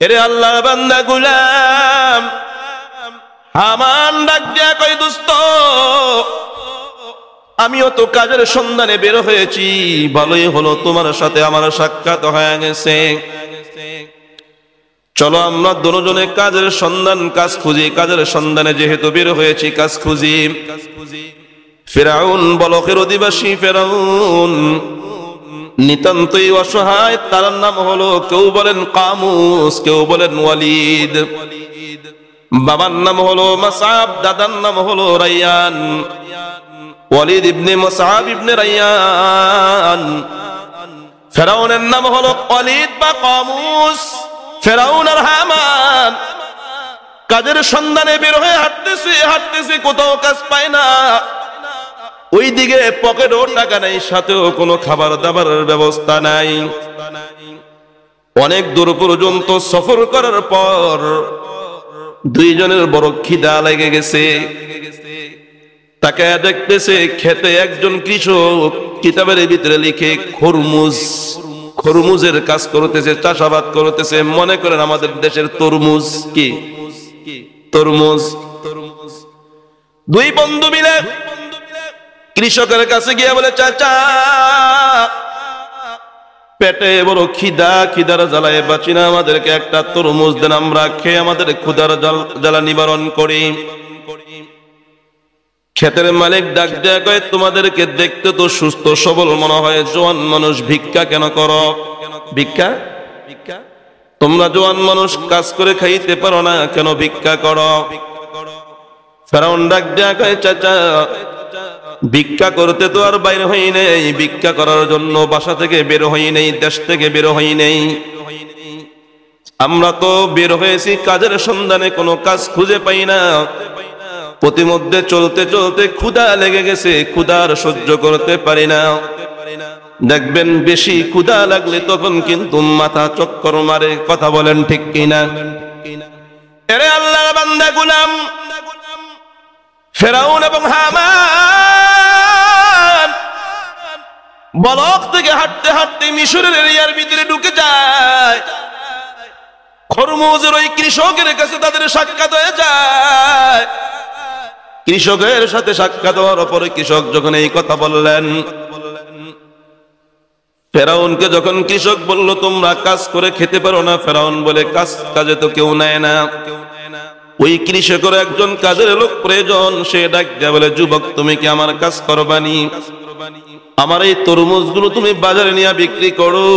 এরে আল্লাহর বান্দা গোলাম, হামান ডাক দিয়া কই, দোস্ত আমিও তো কাজের সন্ধানে বের হয়েছি, ভালোই হলো তোমার সাথে আমার সাক্ষাৎ হয়ে গেছে। চলো আমরা দুজনে কাজের সন্ধান, কাজ খুঁজি। কাজের সন্ধানে যেহেতু বের হয়েছি, কাজ খুঁজি। ফিরাউন, বলকের অধিবাসী ফিরাউন নিতান্তই অসহায়। তার নাম হলো, কেউ বলেন কামুস, কেউ বলেন ওয়ালিদ। বাবার নাম হলো মাসআব, দাদার নাম হলো রাইয়ান। ওয়ালিদ ইবনে মাসআব ইবনে রাইয়ান। ফিরাউনের নাম হলো ওয়ালিদ বা কামুস। ফিরাউন আর হামান কাজের সন্ধানে বের হয়ে হাঁটতেছে, কোথাও কাজ পায় না। ওইদিকে পকেটও টাকা নাই, সাথেও কোনো খাবার দাবারের ব্যবস্থা নাই। অনেক দূর পর্যন্ত সফর করার পর দুইজনের বড় খিদা লেগে গেছে। তাকে দেখতেছে খেতে একজন কৃষক কিতাবের ভিতরে লিখে খরমুজের কাজ করতেছে, চাষাবাদ করতেছে। মনে করেন আমাদের দেশের তরমুজ। কি তরমুজ? দুই বন্ধু মিলে কৃষকের কাছে গিয়ে বলে, চাচা পেটে বড় খিদা, খিদার জ্বালায় বাঁচি না, আমাদেরকে একটা তরমুজ দেন, আমরা খেয়ে আমাদের ক্ষুধার জ্বালা নিবারণ করি। ক্ষেতের মালিক ডাক দেয়া কয়, তোমাদেরকে দেখতে তো সুস্থ সবল মনে হয়, জোয়ান মানুষ, ভিক্ষা কেন করো? ভিক্ষা? তোমরা জোয়ান মানুষ, কাজ করে খাইতে পারো না, কেন ভিক্ষা করো? ফিরাউন ডাক দেয়া কয়, চাচা ভিক্ষা করতে তো আর বাইরে হই নেই, ভিক্ষা করার জন্য বাসা থেকে বের হই নেই, দেশ থেকে বের হই নেই। আমরা তো বের হয়েছি কাজের সন্ধানে, কোনো কাজ খুঁজে পাই না। প্রতিমধ্যে চলতে চলতে ক্ষুধা লেগে গেছে, ক্ষুধার সহ্য করতে পারি না। দেখবেন বেশি ক্ষুধা লাগলে তখন কিন্তু মাথা চক্কর মারে। কথা বলেন ঠিক কিনা? এরে আল্লাহর বান্দা গোলাম, ফিরাউন এবং হামান বলক থেকে হাঁটতে হাঁটতে মিশরের এরিয়ার ভিতরে ঢুকে যায়। খরমুজের ওই কৃষকের কাছে তাদের সাক্ষাৎ হয়ে যায়। কৃষকের সাথে সাক্ষাৎ হওয়ার পরে কৃষক যখন এই কথা বললেন, ফিরাউনকে যখন কৃষক বলল, তোমরা কাজ করে খেতে পারো না? ফিরাউন বলে, কাজে তো কেউ নেয় না। ওই কৃষকের একজন কাজের লোক প্রয়োজন। সে ডাক দেয়া বলে, যুবক তুমি কি আমার কাজ করবানি? আমার এই তরমুজগুলো তুমি বাজারে নিয়ে বিক্রি করো।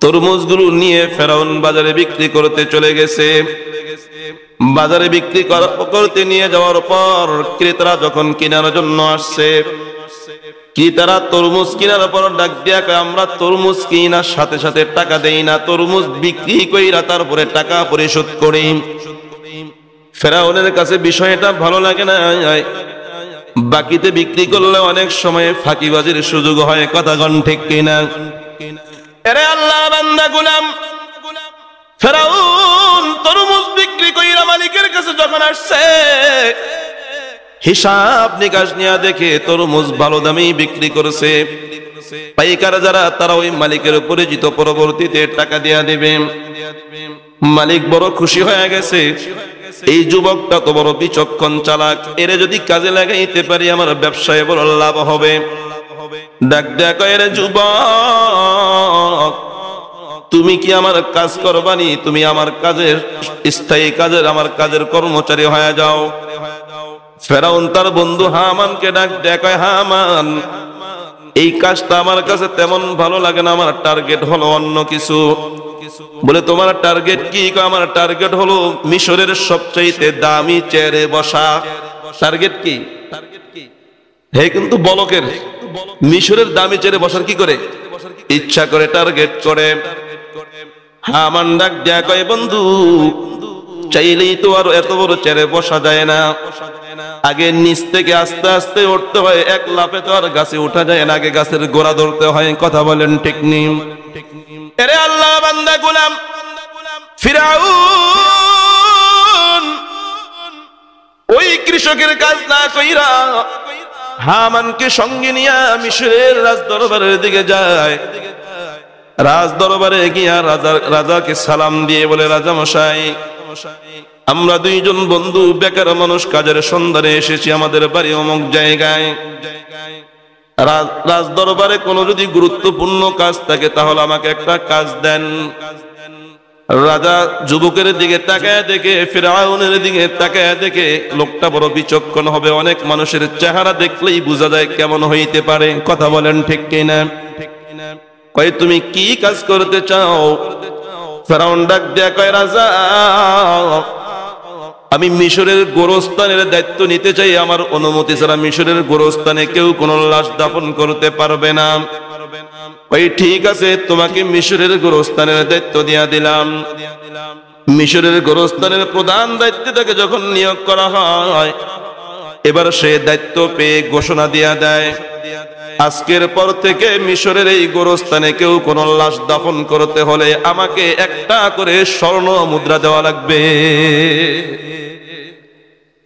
তরমুজগুলো নিয়ে ফিরাউন বাজারে বিক্রি করতে চলে গেছে। বাজারে বিক্রি করতে নিয়ে যাওয়ার পর ক্রেতারা যখন কেনার জন্য আসছে, ক্রেতারা তরমুজ কেনার পর ডাক দিয়া কয়, আমরা তরমুজ কিনার সাথে সাথে টাকা দেই না, তরমুজ বিক্রি কইরা তারপরে টাকা পরিশোধ করি। ফিরাউনের কাছে বিষয়টা ভালো লাগে না। বাকিতে বিক্রি করলে অনেক সময় ফাঁকিবাজির সুযোগ হয়। কথা গণ ঠিক কিনা? এরে আল্লাহর বান্দা গোলাম, ফিরাউন তরমুজ বিক্রি কইরা মালিকের কাছে যখন আসছে, হিসাব নিকাশ নিয়ে দেখে তরমুজ ভালো দামেই বিক্রি করেছে। পাইকার যারা, তারা ওই মালিকের পরিচিত, পরবর্তীতে টাকা দিয়া দেবে। মালিক বড় খুশি হয়ে গেছে। এই যুবকটা তো বড় বিচক্ষণ, চালাক, এরে যদি কাজে লাগাইতে পারি আমার ব্যবসায় বড় লাভ হবে। ডাক দেয়া কয়, রে যুবক তুমি কি আমার কাজ করবানি? তুমি আমার কাজের স্থায়ী কাজের, আমার কাজের কর্মচারী হয়ে যাও। ফিরাউন তার বন্ধু হামানকে ডাক দেয়া কয়, হামান এই কাজটা আমার কাছে তেমন ভালো লাগে না, আমার টার্গেট হলো অন্য কিছু। বলে, তোমার টার্গেট কি? আমার টার্গেট হলো মিশরের সবচাইতে দামি চেয়ারে বসা। টার্গেট কি? হে কিন্তু বলকের মিশরের দামি চেয়ারে বসার কি করে ইচ্ছা করে, টার্গেট করে। হামান ডাক দেয়া কয়, বন্ধু চাইলেই তো আর এত বড় চেয়ারে বসা যায় না, আগে নিচ থেকে আস্তে আস্তে উঠতে হয়, এক লাফে তো আর গাছে উঠা যায় না, আগে গাছের গোড়া ধরতে হয়। কথা বলেন ঠিক নেই? এরে আল্লাহর বান্দা গোলাম, ফিরাউন ওই কৃষকের কাজ না কইরা হামানকে সঙ্গে নিয়ে মিশরের রাজদরবারের দিকে যায়। রাজ দরবারে গিয়া রাজাকে সালাম দিয়ে বলে, রাজা মশাই, আমরা দুইজন বন্ধু বেকার মানুষ কাজের সন্ধানে এসেছি আমাদের বাড়ি অমুক জায়গায়। রাজ দরবারে কোনো যদি গুরুত্বপূর্ণ কাজ থাকে তাহলে আমাকে একটা কাজ দেন। রাজা যুবকের দিকে তাকায় দেখে, ফিরআউনের দিকে তাকায় দেখে লোকটা বড় বিচক্ষণ হবে, অনেক মানুষের চেহারা দেখলেই বোঝা যায় কেমন হইতে পারে। কথা বলেন ঠিক কিনা? কয় তুমি কি কাজ করতে চাও? ফিরআউন ডাক দেয়া কয়, রাজা আমি মিশরের গোরস্থানের দায়িত্ব নিতে চাই, আমার অনুমতি ছাড়া মিশরের গোরস্থানে কেউ কোনো লাশ দাফন করতে পারবে না। ওই ঠিক আছে, তোমাকে মিশরের গোরস্থানের দায়িত্ব দিয়া দিলাম। মিশরের গোরস্থানের প্রধান দায়িত্ব থেকে যখন নিয়োগ করা হয়, এবার সে দায়িত্ব পেয়ে ঘোষণা দিয়া দেয়, আজকের পর থেকে মিশরের এই গোরস্থানে কেউ কোনো লাশ দাফন করতে হলে আমাকে একটা করে স্বর্ণ মুদ্রা দেওয়া লাগবে।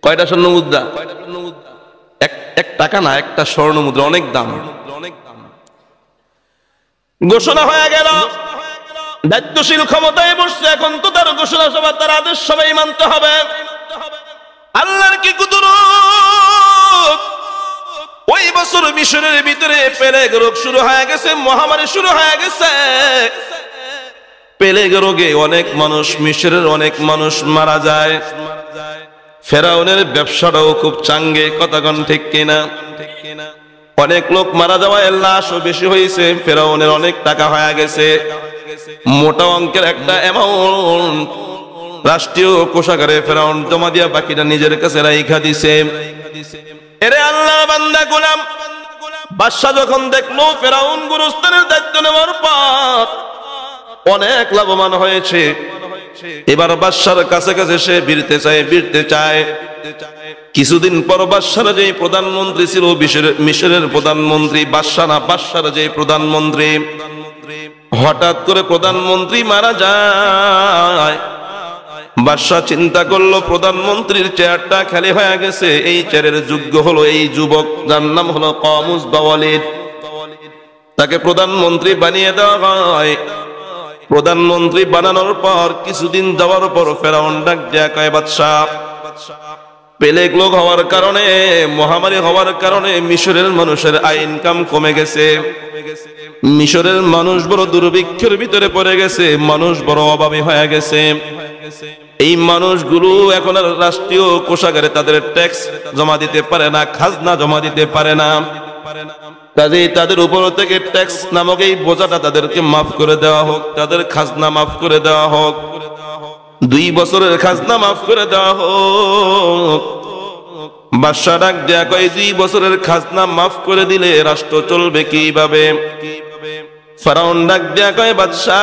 কয়টা স্বর্ণ মুদ্রা? এক টাকা না, একটা স্বর্ণ মুদ্রা, অনেক দাম। ঘোষণা হয়ে গেল, দায়িত্বশীল ক্ষমতায় বসছে, এখন তো তার ঘোষণা সভা, তার আদেশ সবাই মানতে হবে। আল্লাহর কি কুদরত! ওই বছর মিশরের ভিতরে প্লেগ রোগ শুরু হয়ে গেছে, মহামারী শুরু হয়ে গেছে। প্লেগ রোগে অনেক মানুষ, মিশরের অনেক মানুষ মারা যায়। ফেরাউনের ব্যবসাটাও খুব চাঙ্গে। কথা কন ঠিক কিনা? অনেক লোক মারা যাওয়ায় লাশও বেশি হয়েছে, ফেরাউনের অনেক টাকা হয়ে গেছে, মোটা অঙ্কের একটা অ্যামাউন্ট রাষ্ট্রীয় কোষাগারে ফেরাউন জমা দিয়া বাকিটা নিজের কাছে রাইখা দিছে। এরে আল্লাহর বান্দা গোলাম, বাদশা যখন দেখলো ফেরাউন গোরস্থানের দায়িত্ব নেওয়ার পর অনেক লাভবান হয়েছে, এবার বাদশার কাছে কাছে সে ভিড়তে চায়। কিছুদিন পর বাদশার যে প্রধানমন্ত্রী ছিল, মিশরের প্রধানমন্ত্রী, বাদশা না, বাদশার যে প্রধানমন্ত্রী, হঠাৎ করে প্রধানমন্ত্রী মারা যায়। বাদশা চিন্তা করলো প্রধানমন্ত্রীর চেয়ারটা খালি হয়ে গেছে, এই চেয়ারের যোগ্য হলো এই যুবক, যার নাম হলো কামুস বা ওয়ালিদ। তাকে প্রধানমন্ত্রী বানিয়ে দেওয়া হয়। প্রধানমন্ত্রী বানানোর পর কিছুদিন যাওয়ার পর ফেরাউন ডাক দেয়া কয়, বাদশা, প্লেগ রোগ হওয়ার কারণে, মহামারী হওয়ার কারণে মিশরের মানুষের আয় ইনকাম কমে গেছে। মিশরের মানুষ বড় দুর্ভিক্ষের ভিতরে পড়ে গেছে, মানুষ বড় অভাবী হয়ে গেছে। এই মানুষগুলো এখন আর রাষ্ট্রীয় কোষাগারে তাদের ট্যাক্স জমা দিতে পারে না, খাজনা জমা দিতে পারে না। কাজেই তাদের উপর থেকে ট্যাক্স নামক এই বোঝাটা তাদেরকে মাফ করে দেওয়া হোক, তাদের খাজনা মাফ করে দেওয়া হোক, 2 বছরের খাজনা মাফ করে দেওয়া হোক। বাদশা ডাক দেয়া কয়, 2 বছরের খাজনা মাফ করে দিলে রাষ্ট্র চলবে কিভাবে? ফেরাউন ডাক দেয়া কয়, বাদশা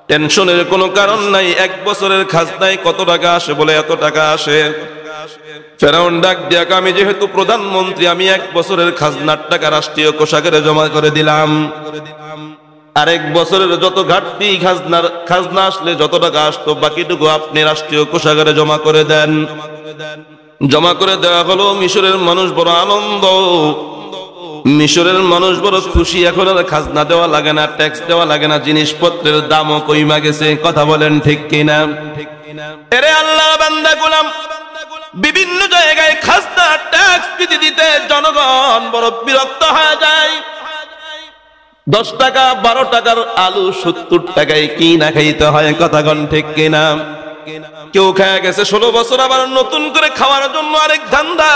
টেনশনের কোনো কারণ নাই, 1 বছরের খাজনায় কত টাকা আসে? বলে এত টাকা আসে। ফেরাউন ডাক দেয়া কয়, আমি যেহেতু প্রধানমন্ত্রী, আমি 1 বছরের খাজনার টাকা রাষ্ট্রীয় কোষাগারে জমা করে দিলাম। আরেক বছরের যত ঘাটতি খাজনা আসলে যত টাকা আসতো, বাকিটুকু আপনি রাষ্ট্রীয় কোষাগারে জমা করে দেন। জমা করে দেওয়া হলো। মিশরের মানুষ বড় আনন্দ, মিশরের মানুষ বড় খুশি, এখন আর খাজনা দেওয়া লাগে না, ট্যাক্স দেওয়া লাগে না, জিনিসপত্রের দামও কইমা গেছে। কথা বলেন ঠিক কিনা? এরে আল্লাহর বান্দা গোলাম, বিভিন্ন জায়গায় খাজনা ট্যাক্স দিতে জনগণ বড় বিরক্ত হয়ে যায়। 10 টাকা 12 টাকার আলু 70 টাকায় কি না খাইতে হয়। কথা কন ঠিক কিনা? কেউ খায় গেছে 16 বছর, আবার নতুন করে খাওয়ার জন্য আরেক ধান্দা।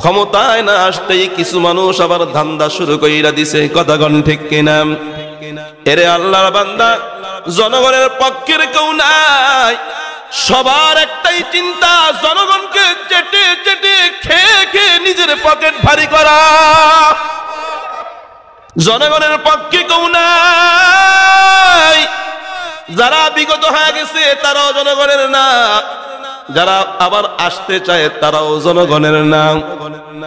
ক্ষমতায় না আসতেই কিছু মানুষ আবার ধান্দা শুরু কইরা দিছে। কথা কন ঠিক কিনা? এরে আল্লাহর বান্দা, জনগণের পক্ষের কেউ নাই, সবার একটাই চিন্তা, জনগণকে চেটে চেটে খেয়ে খেয়ে নিজের পকেট ভারী করা। জনগণের পক্ষে কেউ নাই। যারা বিগত হয়ে গেছে তারাও জনগণের না, যারা আবার আসতে চায় তারাও জনগণের না।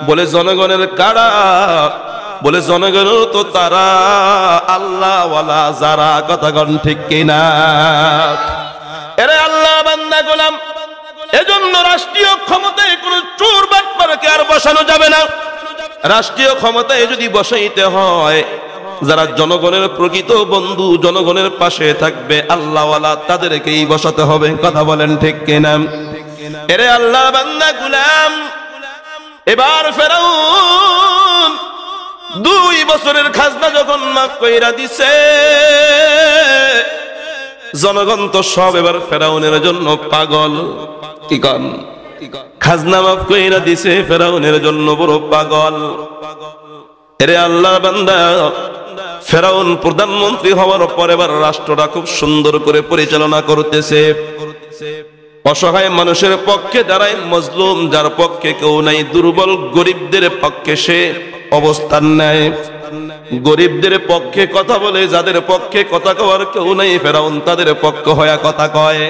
বলে জনগণের কারা? বলে জনগণের তো তারা আল্লাহ ওয়ালা যারা। কথা কন ঠিক কিনা? এরে আল্লাহ বান্দা গোলাম, এজন্য রাষ্ট্রীয় ক্ষমতায় কোন চোর বাটপারকে আর বসানো যাবে না। রাষ্ট্রীয় ক্ষমতায় যদি বসাইতে হয় যারা জনগণের প্রকৃত বন্ধু, জনগণের পাশে থাকবে আল্লাহওয়ালা, তাদেরকেই বসাতে হবে। কথা বলেন ঠিক কিনা? এরে আল্লাহ বান্দা গুলাম, এবার ফেরাউন 2 বছরের খাজনা যখন মাফ কইরা দিছে, জনগণ তো সব এবার ফেরাউনের জন্য পাগল। কি কন? খাজনা মাফ কইরা দিছে, ফেরাউনের জন্য বড় পাগল। এরে আল্লাহ বান্দা, ফেরাউন প্রধানমন্ত্রী হওয়ার পর এবার রাষ্ট্রটা খুব সুন্দর করে পরিচালনা করতেছে। অসহায় মানুষের পক্ষে দাঁড়ায়, মজলুম যার পক্ষে কেউ নাই, দুর্বল গরিবদের পক্ষে সে অবস্থান নেয়, গরিবদের পক্ষে কথা বলে, যাদের পক্ষে কথা কওয়ার কেউ নাই ফেরাউন তাদের পক্ষ হয়ে কথা কয়।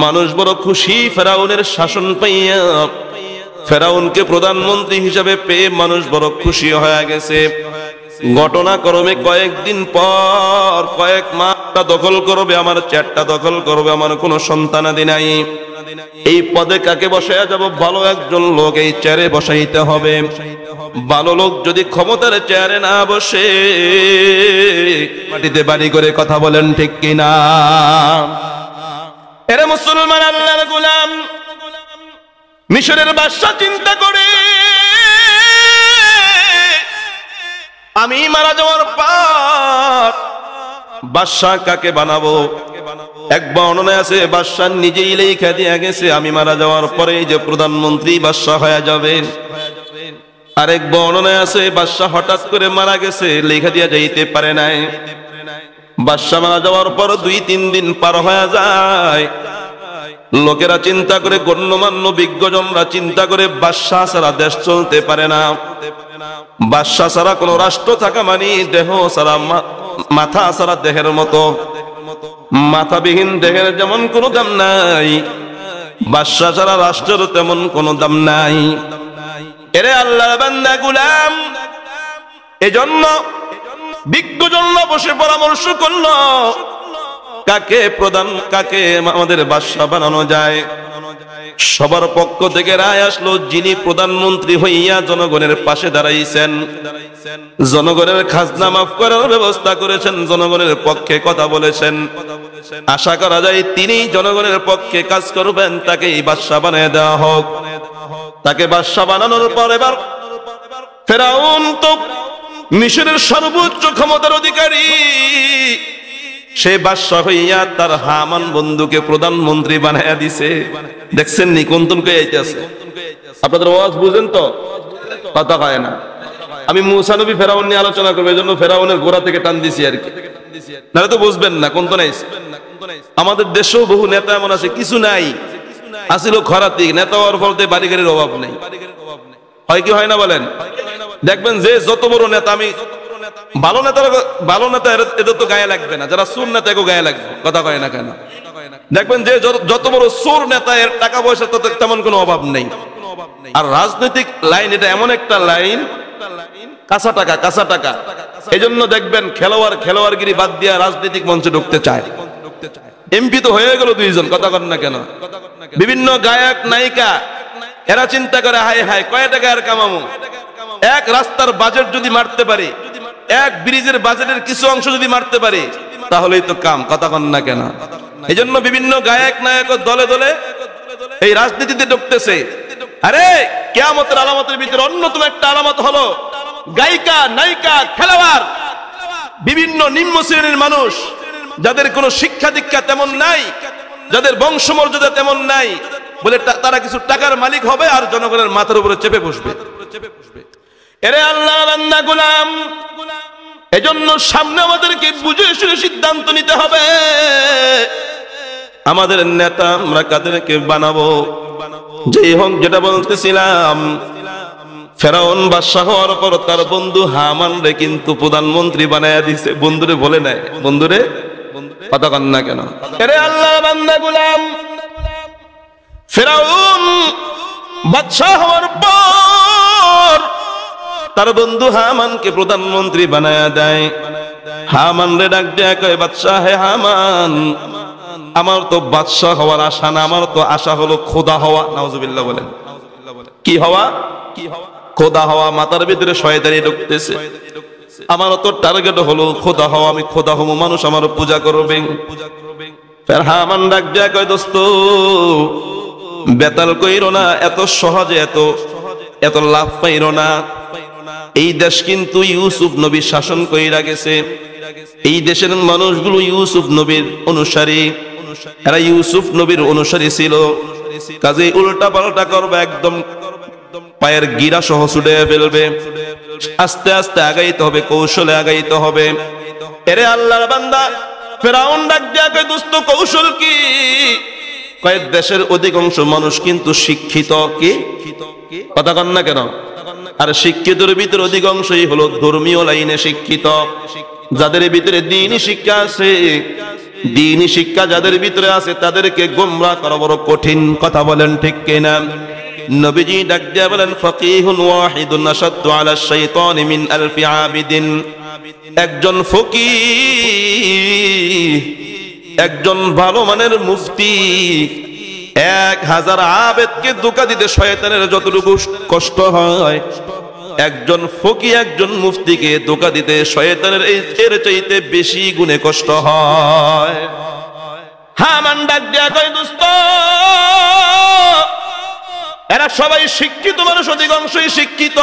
মানুষ বড় খুশি ফেরাউনের শাসন পাইয়া, ফেরাউনকে প্রধানমন্ত্রী হিসাবে পেয়ে মানুষ বড় খুশি হয়ে গেছে। ঘটনাক্রমে কয়েকদিন পর কয়েক মাসটা দখল করবে আমার, 4টা দখল করবে আমার, কোনো সন্তানাদি নাই। এই পদে কাকে বসাইয়া যাব? ভালো একজন লোক এই চেয়ারে বসাইতে হবে। ভালো লোক যদি ক্ষমতার চেয়ারে না বসে, মাটিতে বাড়ি করে কথা বলেন ঠিক কিনা? এরে মুসলমান আল্লাহর গোলাম, মিশরের বাদশা চিন্তা করে আমি মারা যাওয়ার পর বাদশা কাকে বানাবো? এক বর্ণনায় আছে বাদশা নিজেই লেখা দিয়া গেছে আমি মারা যাওয়ার পরে যে প্রধানমন্ত্রী বাদশা হয়ে যাবে। আরেক বর্ণনায় আছে বাদশা হঠাৎ করে মারা গেছে, লেখা দিয়া যাইতে পারে নাই। বাদশা মারা যাওয়ার পর 2-3 দিন পার হয়ে যায়। লোকেরা চিন্তা করে, গণ্যমান্য বিজ্ঞজনরা চিন্তা করে, বাদশা ছাড়া দেশ চলতে পারে না। বাদশা ছাড়া কোন রাষ্ট্র থাকা মানে দেহ ছাড়া, মাথা ছাড়া দেহের মতো, মাথাবিহীন দেহের যেমন কোনো দাম নাই, বাদশা ছাড়া রাষ্ট্রের তেমন কোনো দাম নাই। এরে আল্লাহর বান্দা গুলাম, এজন্য বিজ্ঞজনরা বসে পরামর্শ করলো কাকে কাকে আমাদের বাদশা বানানো যায়। সবার পক্ষ থেকে রায় আসলো, যিনি প্রধানমন্ত্রী হইয়া জনগণের পাশে দাঁড়াইছেন, জনগণের খাজনা মাফ করার ব্যবস্থা করেছেন, জনগণের পক্ষে কথা বলেছেন, আশা করা যায় তিনি জনগণের পক্ষে কাজ করবেন, তাকেই বাদশা বানিয়ে দেওয়া হোক। তাকে বাদশা বানানোর পর এবার ফেরাউন তো মিশরের সর্বোচ্চ ক্ষমতার অধিকারী, সে বাদশা হইয়া তার হামান বন্ধুকে প্রধানমন্ত্রী বানাইয়া দিছে। দেখছেন নি কোন কোন কে আইতেছে? আপনাদের ওয়াজ বুঝেন তো? কথা হয় না। আমি মুসা নবী ফেরাউন নিয়ে আলোচনা করবো, এজন্য ফেরাউনের গোড়া থেকে টান দিছি আর কি, নাহলে তো বুঝবেন না কোন কোন আইছে। আমাদের দেশেও বহু নেতা এমন আছে, কিছু নাই, আসিল খরাতি, নেতা হওয়ার ফলে বাড়ি গাড়ির অভাব নেই। হয় কি হয় না বলেন? দেখবেন যে যত বড় নেতা, আমি ভালো নেতা এদের তো গায়ে লাগবে না, যারা সুর নেতা এগো গায়ে লাগবে। কথা কয় না কেন? দেখবেন যে যত বড় সুর নেতা, এর টাকা পয়সা তো তেমন কোনো অভাব নেই। আর রাজনৈতিক লাইন এটা এমন একটা লাইন, কাঁচা টাকা। এই জন্য দেখবেন খেলোয়াড়গিরি বাদ দিয়া রাজনৈতিক মঞ্চে ঢুকতে চায়। এমপি তো হয়ে গেল 2 জন, কথা কন না কেন? বিভিন্ন গায়ক নায়িকা এরা চিন্তা করে, হায় হায় কয় টাকা আর কামামু, এক রাস্তার বাজেট যদি মারতে পারি, এক ব্রিজের বাজেটের কিছু অংশ যদি মারতে পারি, তাহলেই তো কাম। কথা কন না কেন? এই জন্য বিভিন্ন গায়ক নায়ক দলে দলে এই রাজনীতিতে ঢুকতেছে। আরে কিয়ামতের আলামতের ভিতরে অন্যতম একটা আলামত হলো গায়িকা, নায়িকা, খেলোয়াড়, বিভিন্ন নিম্ন শ্রেণীর মানুষ, যাদের কোনো শিক্ষা দীক্ষা তেমন নাই, যাদের বংশমর্যাদা তেমন নাই, বলে তারা কিছু টাকার মালিক হবে আর জনগণের মাথার উপরে চেপে বসবে। এরে আল্লাহর বান্দা গোলাম, এজন্য সামনে আমাদেরকে বুঝে শুনে সিদ্ধান্ত নিতে হবে, আমাদের নেতা আমরা কাদেরকে বানাবো। যেই হোক, যেটা বলতেছিলাম, ফেরাউন বাদশা হওয়ার পর তার বন্ধু হামান রে কিন্তু প্রধানমন্ত্রী বানায়া দিছে। বন্ধুরে বলে নাই, বন্ধুরে কথা কন না কেন? এরে আল্লাহর বান্দা গোলাম, ফেরাউন বাদশা হওয়ার পর তার বন্ধু হামানকে প্রধানমন্ত্রী বানায়া দেয়। হামান রে ডাক দেয়া কয়, বাদশা হে হামান, আমার তো বাদশা হওয়ার আশা না, আমার তো আশা হলো খোদা হওয়া। নাউজুবিল্লাহ বলেন। কি হওয়া? খোদা হওয়া। মাথার ভিতরে শয়তানি ঢুকতেছে। আমার তো টার্গেট হলো খোদা হওয়া, আমি খোদা হবো, মানুষ আমার পূজা করবে। ফের হামান ডাক দেয়া কয় দোস্ত বেতাল কইরো না, এত সহজে এত লাভ পাইরো না। এই দেশ কিন্তু ইউসুফ নবী শাসন কইরা গেছে, এই দেশের মানুষগুলো ইউসুফ নবীর অনুসারী, এরা ইউসুফ নবীর অনুসারী ছিল। কাজে উল্টা পাল্টা করবে, একদম পায়ের গিরা সহ ছুটে ফেলবে। আস্তে আস্তে আগাইতে হবে, কৌশলে আগাইতে হবে। এরে আল্লাহর বান্দা ফেরাউন ডাক দিয়া কয় দোস্ত কৌশল কি? কয় দেশের অধিকাংশ মানুষ কিন্তু শিক্ষিত। কি কথা কন না কেন? আর শিক্ষিতের ভিতরে অধিকাংশই হলো ধর্মীয় লাইনে শিক্ষিত, যাদের ভিতরে দ্বীনি শিক্ষা আছে। দ্বীনি শিক্ষা যাদের ভিতরে আছে তাদেরকে গোমরাহ করা বড় কঠিন। কথা বলেন ঠিক কিনা? নবীজি ডাক দিয়া বলেন ফাকিহুন ওয়াহিদুন আশাদ্দু আলা শাইতানি মিন আলফি আবিদিন। একজন ফকিহ, একজন ভালো মানের মুফতি 1000 আবেদকে ধোঁকা দিতে শয়তানের যতটুকু কষ্ট হয়, একজন ফকিহ একজন মুফতিকে ধোঁকা দিতে শয়তানের এর চাইতে বেশি গুণে কষ্ট হয়। হামান ডাক দিয়া কয় দোস্ত এরা সবাই শিক্ষিত মানুষ, অধিকাংশই শিক্ষিত।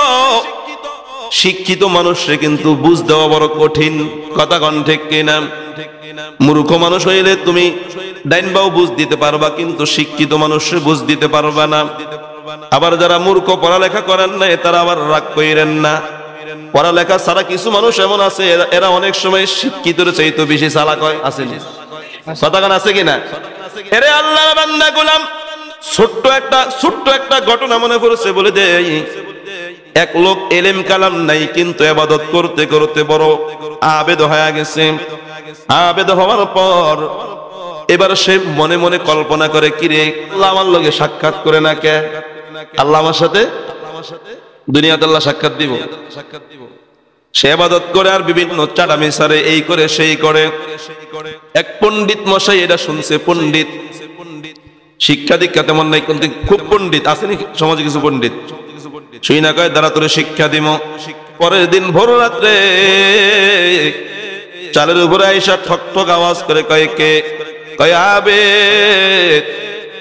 শিক্ষিত মানুষরে কিন্তু বুঝ দেওয়া বড় কঠিন। কথা কন ঠিক কিনা? মূর্খ মানুষ হইলে তুমি ডাইন বাও বুঝ দিতে পারবা, কিন্তু শিক্ষিত মানুষরে বুঝ দিতে পারবা না। আবার যারা মূর্খ, পড়ালেখা করেন না, তারা আবার রাগ কইরেন না। পড়ালেখা ছাড়া কিছু মানুষ এমন আছে এরা অনেক সময় শিক্ষিতর চাইতে বেশি চালাক হয়। আছে কথা কন আছে কিনা? এরে আল্লাহর বান্দা গোলাম, ছোট্ট একটা ঘটনা মনে পড়ছে, বলে দেই। এক লোক এলেম কালাম নাই, কিন্তু ইবাদত করতে করতে বড় আবেদ হয়ে গেছে। আবেদ হওয়ার পর এবার সে মনে মনে কল্পনা করে, কিরে আল্লাহ আমার লগে সাক্ষাৎ করে না কে? আল্লাহ আমার সাথে দুনিয়াতে আল্লাহ সাক্ষাৎ দিব। সে ইবাদত করে আর বিভিন্ন চাটামি সারে, এই করে সেই করে। এক পণ্ডিত মশাই এটা শুনছে। পণ্ডিত, শিক্ষা দীক্ষা তেমন নাই, কিন্তু খুব পণ্ডিত। আসেনি সমাজে কিছু পণ্ডিত? শুই না কয় দাঁড়া তোরে শিক্ষা দিব। পরের দিন ভোর রাত্রে চালের উপরে আইসা ঠক ঠক আওয়াজ করে কয় কে? কয় আবেদ,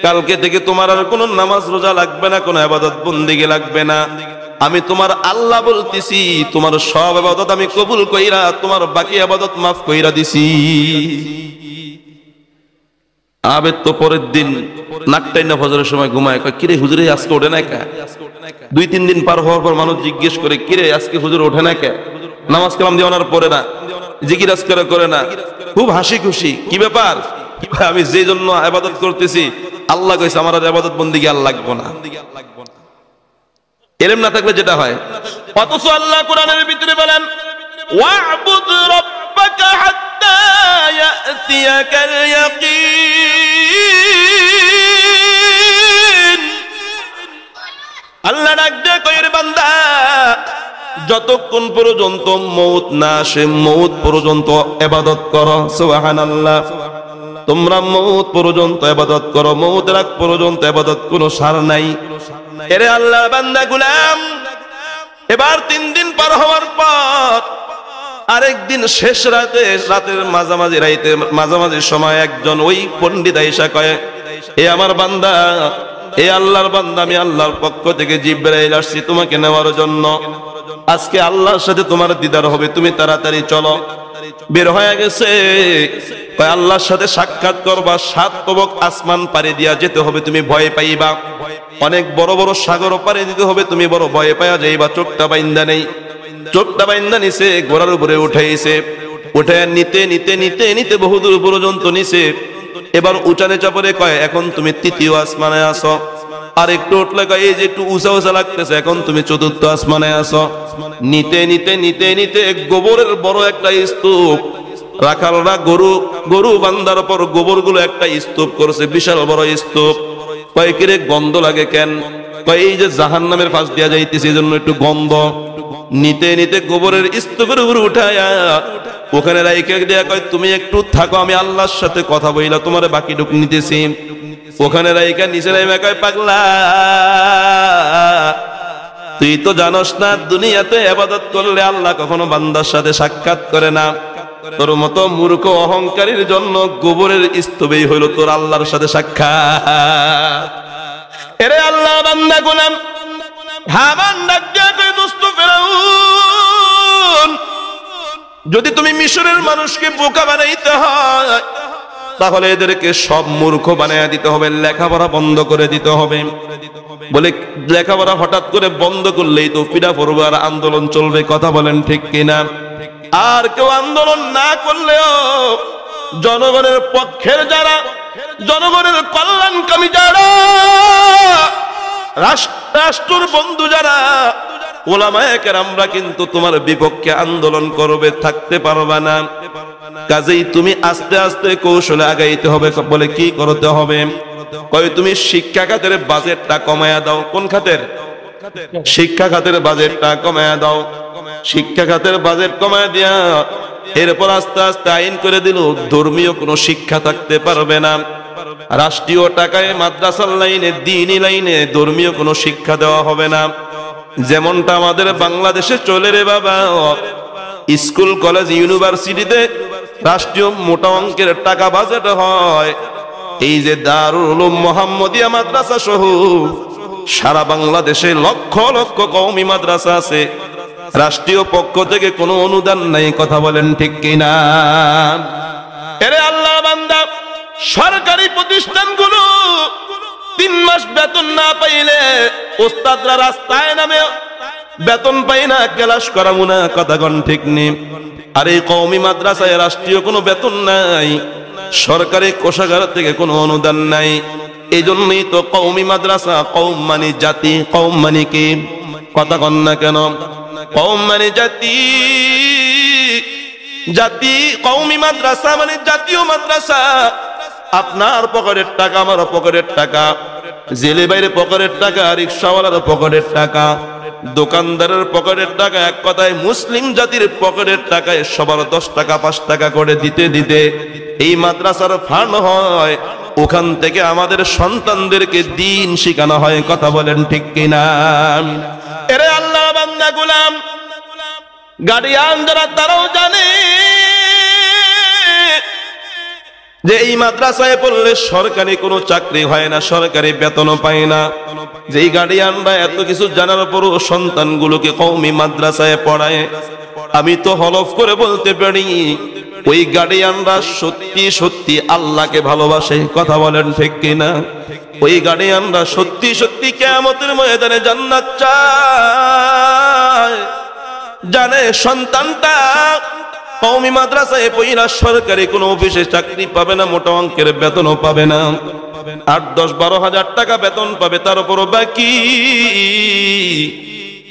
কালকে থেকে তোমার আর কোনো নামাজ রোজা লাগবে না, কোনো ইবাদত বন্দেগী লাগবে না। আমি তোমার আল্লাহ বলতেছি, তোমার সব ইবাদত আমি কবুল কইরা তোমার বাকি ইবাদত মাফ কইরা দিছি। আবেদ তো পরের দিন নাকটাই না ফজরের সময় ঘুমায়। কয় কিরে হুজুরে আজকে ওঠে না কে? 2-3 দিন পার হওয়ার পর মানুষ জিজ্ঞেস করে, কিরে আজকে হুজুর ওঠে না কে? নামাজ কালাম দিয়ে ওনার পড়ে না, জিকির আজকার করে না। খুব হাসি খুশি। কি ব্যাপার? আমি যে জন্য ইবাদত করতেছি আল্লাহ কইছে আমার আর ইবাদত বন্দেগী আর লাগবে না। ইলম না থাকলে যেটা হয়। অথচ আল্লাহ কোরআনের ভিতরে বলেন ওয়া'বুদ রাব্বাকা হাত্তা ইয়াতিয়াকাল ইয়াকিন। আল্লাহ ডাক দেয় কইরে বান্দা, যতক্ষণ পর্যন্ত মউত না আসে মউত পর্যন্ত ইবাদত করো। সুবহানাল্লাহ। তোমরা মউত পর্যন্ত ইবাদত করো, মউতের আগ পর্যন্ত ইবাদত কোনো সার নাই। এরে আল্লাহর বান্দা গোলাম, এবার 3 দিন পার হওয়ার পর আরেকদিন শেষ রাতের মাঝামাঝি সময় একজন ওই পণ্ডিত আয়েশা কয়, এ আমার বান্দা, এ আল্লাহর বান্দা, আমি আল্লাহর পক্ষ থেকে জিবরাইল আসছি তোমাকে নেওয়ার জন্য। আজকে আল্লাহর সাথে তোমার দিদার হবে, তুমি তাড়াতাড়ি চলো। বের হয়ে গেছে। আল্লাহর সাথে সাক্ষাৎ করবা, 7 তবক আসমান পাড়ি দিয়া যেতে হবে, তুমি ভয় পাইবা। অনেক বড় বড় সাগর পাড়ি দিতে হবে, তুমি বড় ভয় পাইয়া যাইবা। চোখটা বাইন্দা নেই, চোখটা বাইন্দা নিছে, ঘোড়ার উপরে উঠাইছে। উঠে নিতে নিতে নিতে নিতে বহুদূর পর্যন্ত নিছে। এবার উচানে চাপরে কয়, এখন তুমি 3য় আসমানে আসো। আর একটু উঠলে কয়, এই যে একটু উঁচা উঁচা লাগতেছে, এখন তুমি 4র্থ আসমানে আসো। নিতে নিতে নিতে নিতে গোবরের বড় একটা স্তূপ, রাখালরা গরু বান্দার পর গোবর গুলো একটা স্তূপ করছে, বিশাল বড় স্তূপ। কয় কিরে গন্ধ লাগে কেন? কয় এই যে জাহান্নামের পাশ দিয়া যাইতেছে এই জন্য একটু গন্ধ। নিতে নিতে গোবরের স্তূপের উপর উঠায়া ওখানে রাইখে দেয়া কয়, তুমি একটু থাকো, আমি আল্লাহর সাথে কথা বইলা তোমার বাকি ঢুক নিতেছি। ওখানে রাইখা নিচে নাইমা কয়, পাগলা তুই তো জানোস না দুনিয়াতে ইবাদত করলে আল্লাহ কখনো বান্দার সাথে সাক্ষাৎ করে না। তোর মতো মূর্খ অহংকারীর জন্য গোবরের স্তূপেই হইল তোর আল্লাহর সাথে সাক্ষাৎ। এরে আল্লাহ বান্দা গোলাম হামান ডাক দিয়া কয়, দোস্ত ফেরাউন, যদি তুমি মিশরের মানুষকে বোকা বানাইতে হয় তাহলে এদেরকে সব মূর্খ বানাইয়া দিতে হবে, লেখাপড়া বন্ধ করে দিতে হবে। বলে লেখাপড়া হঠাৎ করে বন্ধ করলেই তো পিড়া পড়বে আর আন্দোলন চলবে, কথা বলেন ঠিক কিনা? আর কেউ আন্দোলন না করলেও জনগণের পক্ষের যারা, জনগণের কল্যাণকামী যারা, রাষ্ট্রের বন্ধু যারা ওলামায়ে কেরামরা কিন্তু তোমার বিপক্ষে আন্দোলন করবে, থাকতে পারবে না। কাজেই তুমি আস্তে আস্তে কৌশলে আগাইতে হবে। বলে কি করতে হবে? কয় তুমি শিক্ষা খাতের বাজেটটা কমায়া দাও। কোন খাতের? শিক্ষা খাতের বাজেটটা কমায়া দাও। শিক্ষা খাতের বাজেট কমায়া দিয়া এরপর আস্তে আস্তে আইন করে দিল ধর্মীয় কোনো শিক্ষা থাকতে পারবে না। রাষ্ট্রীয় টাকায় মাদ্রাসার লাইনে, দ্বীনি লাইনে ধর্মীয় কোনো শিক্ষা দেওয়া হবে না। যেমনটা আমাদের বাংলাদেশে চলে রে বাবা, স্কুল কলেজ ইউনিভার্সিটিতে রাষ্ট্রীয় মোটা অঙ্কের টাকা বাজেট হয়। এই যে দারুল উলুম মোহাম্মদিয়া মাদ্রাসা সহ সারা বাংলাদেশে লক্ষ লক্ষ কওমি মাদ্রাসা আছে, রাষ্ট্রীয় পক্ষ থেকে কোনো অনুদান নাই, কথা বলেন ঠিক কিনা? এরে আল্লাহ বান্দা, সরকারি প্রতিষ্ঠানগুলো 3 মাস বেতন না পাইলে ওস্তাদরা রাস্তায় নামে বেতন পাই না, ক্লাস করাবো না, কথা কোন ঠিক নেই। আর এই কওমি মাদ্রাসায় রাষ্ট্রীয় কোনো বেতন নাই, সরকারি কোষাগার থেকে কোনো অনুদান নাই। এই জন্যই তো কওমি মাদ্রাসা, কওম মানে জাতি, কওম মানে কি? কথা কন না কেন? কওম মানে জাতি, জাতি। কওমি মাদ্রাসা মানে জাতীয় মাদ্রাসা। আপনার পকেটের টাকা, আমার পকেটের টাকা, জেলে বাইরে পকেটের টাকা, রিক্সাওয়ালার পকেটের টাকা, দোকানদারের পকেটের টাকা, এক কথায় মুসলিম জাতির পকেটের টাকায় সবার 10 টাকা 5 টাকা করে দিতে দিতে এই মাদ্রাসার ফান্ড হয়। ওখান থেকে আমাদের সন্তানদেরকে দ্বীন শিখানো হয়, কথা বলেন ঠিক কিনা? এরে আল্লাহ বান্দা গোলাম, গার্ডিয়ান যারা তারাও জানে যে এই মাদ্রাসায় পড়লে সরকারি কোনো চাকরি হয় না, সরকারি বেতনও পায় না। যেই গার্ডিয়ানরা এত কিছু জানার পরও সন্তানগুলোকে কওমি মাদ্রাসায় পড়ায়, আমি তো হলফ করে বলতে পারি ওই গার্ডিয়ানরা সত্যি সত্যি আল্লাহকে ভালোবাসে, কথা বলেন ঠিক কিনা? ওই গার্ডিয়ানরা সত্যি সত্যি কিয়ামতের ময়দানে জান্নাত চায়। জানে সন্তানটা কওমি মাদ্রাসায় পড়া সরকারি কোনো অফিসে চাকরি পাবে না, মোটা অঙ্কের বেতনও পাবে না, 8-10-12 হাজার টাকা বেতন পাবে, তার উপরও বাকি।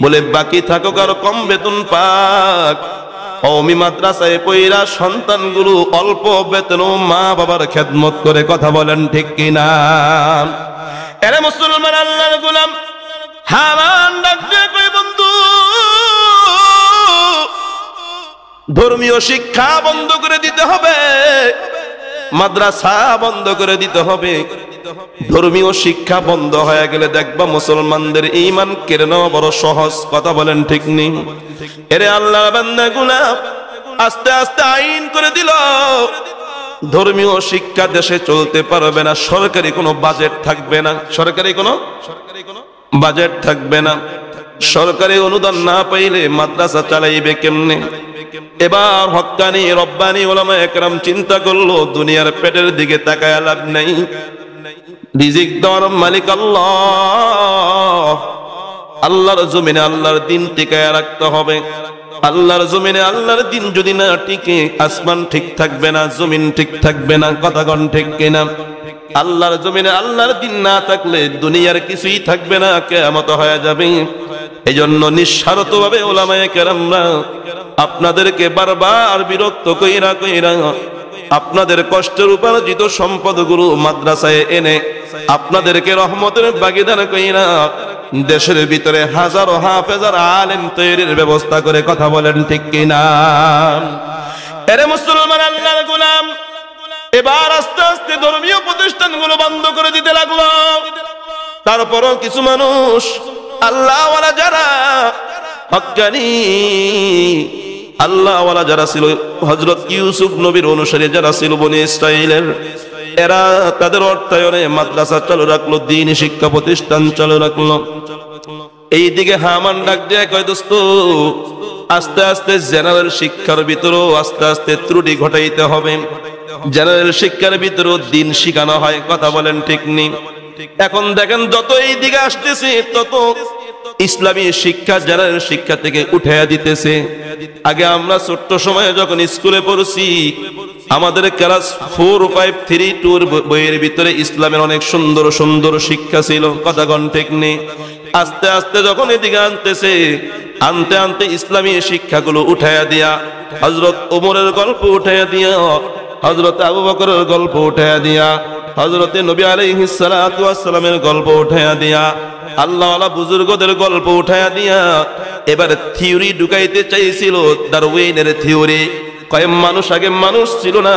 বলে বাকি থাকুক আর কম বেতন পাক, কওমি মাদ্রাসায় পড়া সন্তানগুলো অল্প বেতনও মা বাবার খেদমত করে, কথা বলেন ঠিক কিনা? এরে মুসলমান আল্লাহর গোলাম, হামান ডাক দিয়ে কই, বন্ধু ধর্মীয় শিক্ষা বন্ধ করে দিতে হবে, মাদ্রাসা বন্ধ করে দিতে হবে। ধর্মীয় শিক্ষা বন্ধ হয়ে গেলে দেখবা মুসলমানদের ঈমান কেড়ে নেওয়া বড় সহজ, কথা বলেন ঠিক নেই? এরে আল্লাহ বান্দাগুলা আস্তে আস্তে আইন করে দিল ধর্মীয় শিক্ষা দেশে চলতে পারবে না, সরকারি কোনো বাজেট থাকবে না, সরকারি কোনো বাজেট থাকবে না। সরকারি অনুদান না পাইলে মাদ্রাসা চালাইবে কেমনে? এবার হক্কানি রব্বানি উলামায়ে কেরাম চিন্তা করলো দুনিয়ার পেটের দিকে তাকায় লাভ নাই, রিজিক দেওয়ার মালিক আল্লাহ। আল্লাহর জমিনে আল্লাহর দিন টিকায় রাখতে হবে। আল্লাহর জমিনে আল্লাহর দিন যদি না টিকে, আসমান ঠিক থাকবে না, জমিন ঠিক থাকবে না, কথা কোন ঠিক কিনা? আল্লাহর জমিনে আল্লাহর দিন না থাকলে দুনিয়ার কিছুই থাকবে না, কিয়ামত হয়ে যাবে। এজন্য নিঃস্বার্থভাবে উলামায়ে কেরামরা আপনাদেরকে বারবার বিরক্ত কইরা কইরা আপনাদের কষ্টের উপার্জিত সম্পদগুলো মাদ্রাসায় এনে আপনাদেরকে রহমতের ভাগীদার কইরা দেশের ভিতরে হাজারো হাফেজ আর আলেম তৈরির ব্যবস্থা করে, কথা বলেন ঠিক কিনা? এরে মুসলমান আল্লাহর গোলাম, এবার আস্তে আস্তে ধর্মীয় প্রতিষ্ঠানগুলো বন্ধ করে দিতে লাগলো। তারপরও কিছু মানুষ আল্লাহওয়ালা যারা হক্কানি আল্লাহওয়ালা যারা ছিল, হযরত ইউসুফ নবীর অনুসারী যারা ছিল বনি ইসরাইলের, এরা তাদের অর্থায়নে মাদ্রাসা চালু রাখলো, দ্বীনি শিক্ষা প্রতিষ্ঠান চালু রাখলো। এইদিকে হামান ডাক দিয়ে কয়, দোস্ত আস্তে আস্তে জেনারেল শিক্ষার ভিতরেও আস্তে আস্তে ত্রুটি ঘটাইতে হবে। জেনারেল শিক্ষার ভিতরেও দিন শিখানো হয়, কথা বলেন ঠিক নেই? এখন দেখেন যত এই দিকে আসতেছে তত ইসলামী শিক্ষা জেনারেল শিক্ষা থেকে উঠাইয়া দিতেছে। আগে আমরা ছোট্ট সময়ে যখন স্কুলে পড়ছি, আমাদের ক্লাস 4, 5, 3, 2 বইয়ের ভিতরে ইসলামের অনেক সুন্দর সুন্দর শিক্ষা ছিল, কথা কোন ঠিক নেই? আস্তে আস্তে যখন এদিকে আনতেছে, আনতে আনতে ইসলামী শিক্ষাগুলো উঠাইয়া দিয়া হযরত ওমরের গল্প উঠাইয়া দিয়া, হযরত আবু বকরের গল্প উঠাইয়া দিয়া, হযরতে নবী আলাইহিস সালাতু ওয়াস সালামের গল্প উঠাইয়া দিয়া, আল্লাহওয়ালা বুজুর্গদের গল্প উঠাইয়া দিয়া এবার থিওরি ঢুকাইতে চাইছিল, ডারউইনের থিওরি। কয় মানুষ আগে মানুষ ছিল না,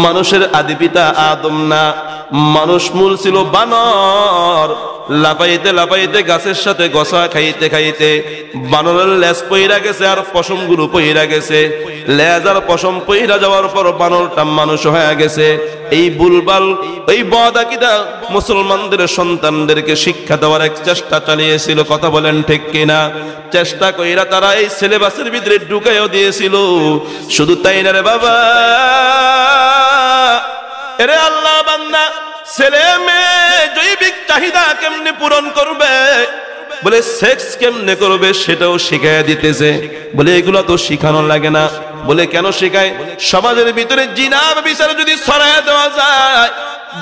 মানুষের আদি পিতা আদম না, মানুষ মূল ছিল বানর। লাফাইতে লাফাইতে গাছের সাথে গসা খাইতে খাইতে বানরের লেজ পইরা গেছে আর পশম গুলো পইরা গেছে। লেজ আর পশম পইরা যাওয়ার পর বানরটা মানুষ হয়ে গেছে। এই বুলবাল এই বদাকিদা মুসলমানদের সন্তানদেরকে শিক্ষা দেওয়ার এক চেষ্টা চালিয়েছিল, কথা বলেন ঠিক কিনা? চেষ্টা কইরা তারা এই সিলেবাসের ভিতরে ঢুকাইও দিয়েছিল। শুধু তাই না রে বাবা, এরে আল্লাহ বান্দা, ছেলে মেয়ে জৈবিক চাহিদা কেমনে পূরণ করবে, বলে সেক্স কেমনে করবে সেটাও শিখাইয়া দিতেছে। বলে এগুলো তো শিখানো লাগে না। বলে কেন শেখায়? সমাজের ভিতরে জিনা বিচার যদি ছড়াইয়া দেওয়া যায়,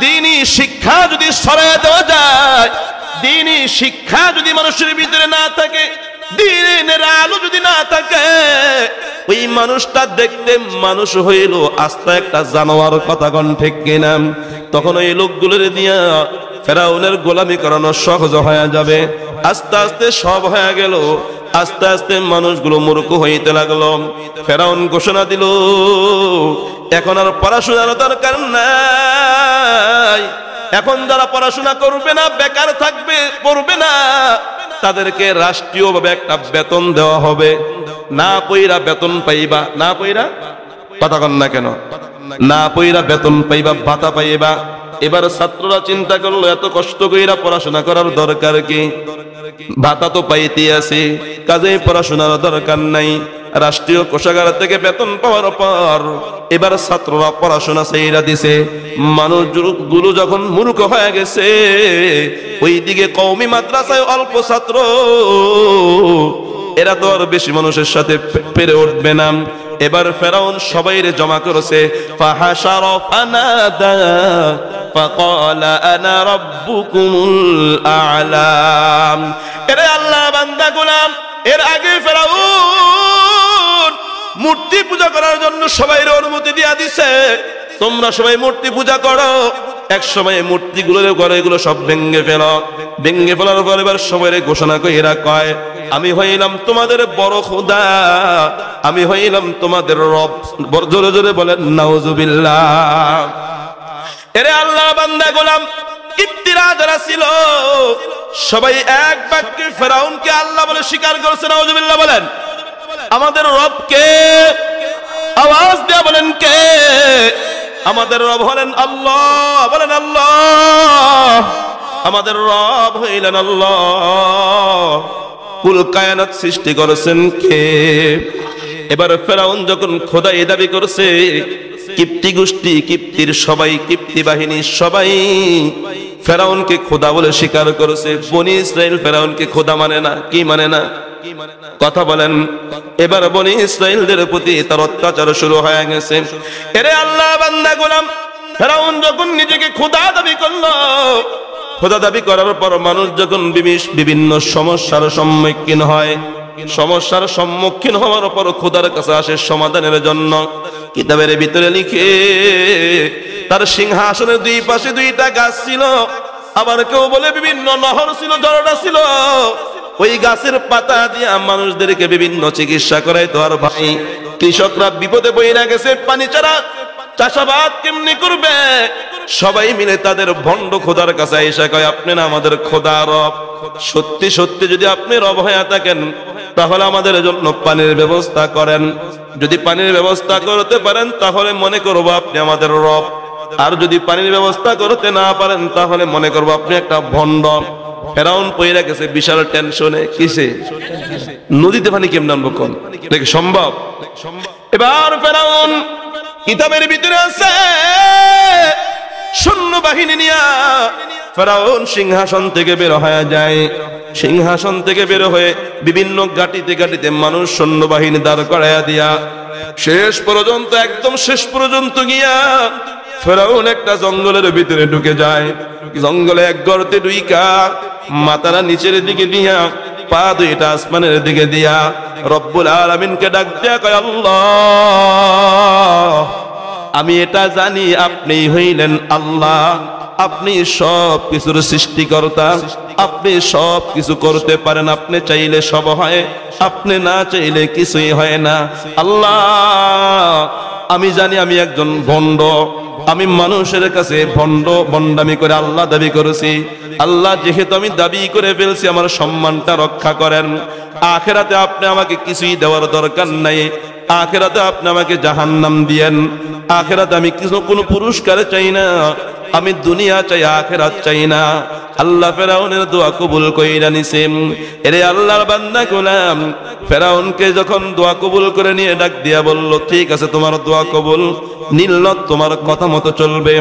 দ্বীনি শিক্ষা যদি ছড়াইয়া দেওয়া যায়, দ্বীনি শিক্ষা যদি মানুষের ভিতরে না থাকে, দ্বীনের আলো যদি না থাকে, ওই মানুষটা দেখতে মানুষ হইল আস্তে একটা জানোয়ার, কথা কোন ঠিক কিনা? তখন ওই লোকগুলোর দিয়া ফেরাউনের গোলামি করানো সহজ হয়ে যাবে। আস্তে আস্তে সব হয়ে গেল। আস্তে আস্তে মানুষগুলো মূর্খ হইতে লাগলো। ফেরাউন ঘোষণা দিল, এখন আর পড়াশোনার দরকার নাই। এখন যারা পড়াশোনা করবে না, বেকার থাকবে, পড়বে না, তাদেরকে রাষ্ট্রীয়ভাবে একটা বেতন দেওয়া হবে। না পইরা বেতন পাইবা, না পইরা, কথা কন না কেন? না পইরা বেতন পাইবা, ভাতা পাইবা। এবার ছাত্ররা চিন্তা করলো, এত কষ্ট কইরা পড়াশোনা করার দরকার কি? ভাতা তো পাইতে আছে, কাজেই পড়াশোনার দরকার নাই। রাষ্ট্রীয় কোষাগার থেকে বেতন পাওয়ার পর এবার ছাত্ররা পড়াশোনা ছেড়ে দিছে। মানুষগুলো যখন মূর্খ হয়ে গেছে, ওইদিকে কওমি মাদ্রাসায় অল্প ছাত্র, এরা তো আর বেশি মানুষের সাথে পেরে উঠবে না। এবার ফেরাউন সবাইরে জমা করেছে। ফাহাশারা ফানাদা ফাকালা আনা রাব্বুকুমুল আ'লা। এরে আল্লাহ বান্দা গোলাম, এর আগে ফেরাউন মূর্তি পূজা করার জন্য সবাইরে অনুমতি দিয়া দিছে, তোমরা সবাই মূর্তি পূজা করো। এক সময় মূর্তিগুলোর ঘরে এগুলো সব ভেঙ্গে ফেলো। ভেঙ্গে ফেলার পর এবার সবাইরে ঘোষণা করে এরা কয়, আমি হইলাম তোমাদের বড় খোদা, আমি হইলাম তোমাদের রব। জোরে জোরে বলেন নাউজুবিল্লাহ। এরে আল্লাহ বান্দা গোলাম, কিপ্তিরা যারা ছিল সবাই এক বাক্যে ফেরাউনকে আল্লাহ বলে স্বীকার করেছে। নাউজুবিল্লাহ বলেন। আমাদের রব কে? আওয়াজ দিয়ে বলেন কে? আমাদের রব হলেন আল্লাহ। বলেন আল্লাহ। আমাদের রব হইলেন আল্লাহ। কুল কায়নাত সৃষ্টি করেছেন কে? এবার ফেরাউন যখন খোদাই দাবি করছে, কিপ্তি গোষ্ঠী, কিপ্তির সবাই, কিপ্তি বাহিনী সবাই ফেরাউনকে খোদা বলে স্বীকার করেছে। বনি ইসরাইল ফেরাউনকে খোদা মানে না। কি মানে না? কথা বলেন। এবার বনি ইসরাইলদের প্রতি তার অত্যাচার শুরু হয়ে গেছে। এরে আল্লাহ বান্দা গোলাম, ফেরাউন যখন নিজেকে খোদা দাবি করলো, খোদা দাবি করার পর মানুষ যখন বিভিন্ন সমস্যার সম্মুখীন হয়, সমস্যার সম্মুখীন হওয়ার পর খোদার কাছে আসে সমাধানের জন্য। কিতাবের ভিতরে লিখে, তার সিংহাসনের দুই পাশে দুইটা গাছ ছিল, আবার কেউ বলে বিভিন্ন নহর ছিল, ঝর্ণা ছিল। ওই গাছের পাতা দিয়ে মানুষদেরকে বিভিন্ন চিকিৎসা করাইতো। আর ভাই, কৃষকরা বিপদে পড়ে গেছে, পানি ছাড়া চাষাবাদ কেমনি করবে? সবাই মিলে তাদের ভণ্ড খোদার কাছে এসে কয় আপনি না আমাদের খোদা রব, সত্যি সত্যি যদি আপনি রব হয়ে থাকেন তাহলে আমাদের জন্য পানির ব্যবস্থা করেন, যদি পানির ব্যবস্থা করতে পারেন তাহলে মনে করব আপনি আমাদের রব, আর যদি পানির ব্যবস্থা করতে না পারেন তাহলে মনে করব আপনি একটা ভণ্ড। ফেরাউন পয়রা গেছে বিশাল টেনশনে, কিসে? নদীতে পানি কেমন আনবো, কোন দেখে সম্ভব? এবার ফেরাউন কিতাবের ভিতরে আছে সৈন্য বাহিনী নিয়া ফেরাউন সিংহাসন থেকে বের হয়ে যায়। সিংহাসন থেকে বের হয়ে বিভিন্ন ঘাটিতে ঘাটিতে মানুষ সৈন্যবাহিনী দাঁড় করাইয়া দিয়া শেষ পর্যন্ত, একদম শেষ পর্যন্ত গিয়া ফেরাউন একটা জঙ্গলের ভিতরে ঢুকে যায়। জঙ্গলে এক গর্তে ঢুইকা মাথাটা নিচের দিকে দিয়া পা দুইটা আসমানের দিকে দিয়া রব্বুল আলামিনকে ডাক দিয়া কয় আল্লাহ, আমি এটা জানি আপনি হইলেন আল্লাহ, আপনি সব কিছুর সৃষ্টিকর্তা, আপনি সব কিছু করতে পারেন, আপনি চাইলে সব হয়, আপনি না চাইলে কিছুই হয় না। আল্লাহ, আমি জানি আমি একজন ভণ্ড, আমি মানুষের কাছে ভণ্ডামি করে আল্লাহ দাবি করেছি। আল্লাহ, যেহেতু আমি দাবি করে ফেলছি, আমার সম্মানটা রক্ষা করেন। আখিরাতে আপনি আমাকে কিছুই দেওয়ার দরকার নাই, আখিরাতে আপনি আমাকে জাহান্নাম দিয়েন। আখিরাতে আমি কোনো পুরস্কার চাই না, আমি দুনিয়া চাই, আখিরাত চাই না। আল্লাহ ফেরাউনের দোয়া কবুল কইরা নিছেন। এরে আল্লাহর বান্দা গোলাম ফেরাউনকে যখন দোয়া কবুল করে নিয়ে ডাক দিয়া বলল, ঠিক আছে তোমার দোয়া কবুল, নীল নদ তোমার কথা মতো চলবে।